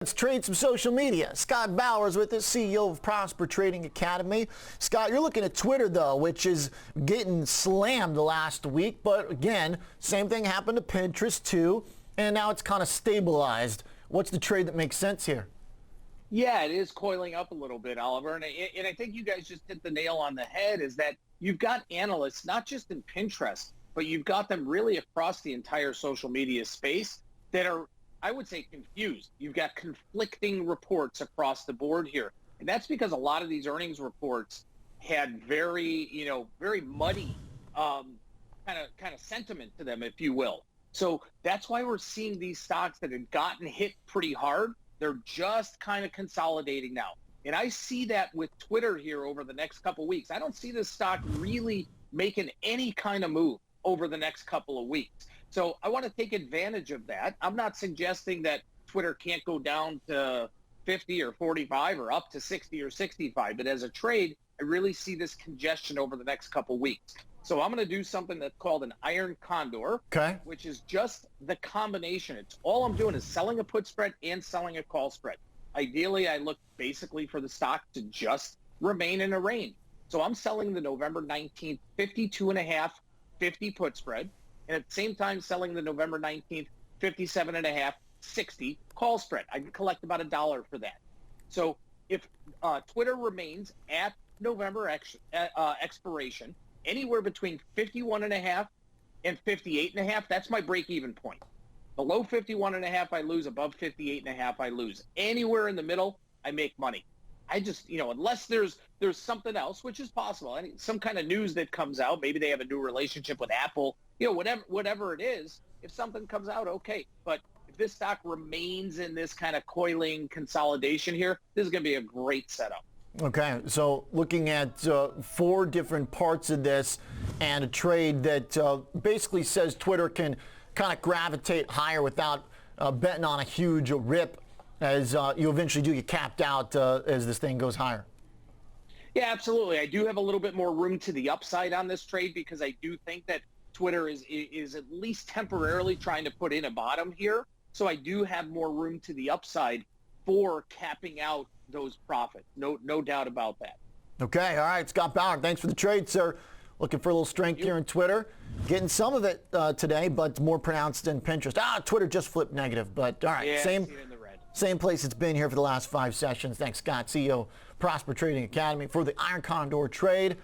Let's trade some social media. Scott Bauer is with us, CEO of Prosper Trading Academy. Scott, you're looking at Twitter, though, which is getting slammed the last week. But again, same thing happened to Pinterest, too. And now it's kind of stabilized. What's the trade that makes sense here? Yeah, it is coiling up a little bit, Oliver. And I think you guys just hit the nail on the head, is that you've got analysts, not just in Pinterest, but you've got them really across the entire social media space that are, I would say, confused. You've got conflicting reports across the board here. And that's because a lot of these earnings reports had very muddy kind of sentiment to them, if you will. So that's why we're seeing these stocks that had gotten hit pretty hard. They're just kind of consolidating now. And I see that with Twitter here over the next couple of weeks. I don't see this stock really making any kind of move over the next couple of weeks. So I want to take advantage of that. I'm not suggesting that Twitter can't go down to 50 or 45 or up to 60 or 65. But as a trade, I really see this congestion over the next couple of weeks. So I'm going to do something that's called an iron condor, which is just the combination. It's all I'm doing is selling a put spread and selling a call spread. Ideally, I look basically for the stock to just remain in a range. So I'm selling the November 19th 52.5 50 put spread, and at the same time selling the November 19th 57.5 60 call spread. I can collect about $1 for that. So if Twitter remains at November expiration, anywhere between 51.5 and 58.5, that's my break-even point. Below 51.5, I lose. Above 58.5, I lose. Anywhere in the middle, I make money. I just, unless there's something else, which is possible, some kind of news that comes out, maybe they have a new relationship with Apple, whatever it is, if something comes out, okay. But if this stock remains in this kind of coiling consolidation here, this is going to be a great setup. Okay, so looking at 4 different parts of this and a trade that basically says Twitter can kind of gravitate higher without betting on a huge rip as you eventually do get capped out as this thing goes higher. Yeah, absolutely. I do have a little bit more room to the upside on this trade because I do think that Twitter is at least temporarily trying to put in a bottom here. So I do have more room to the upside for capping out those profits. No doubt about that. Okay, all right, Scott Bauer, thanks for the trade, sir. Looking for a little strength here in Twitter. Getting some of it today, but more pronounced in Pinterest. Twitter just flipped negative, but all right, yeah, same place it's been here for the last 5 sessions. Thanks, Scott, CEO, Prosper Trading Academy, for the Iron Condor trade.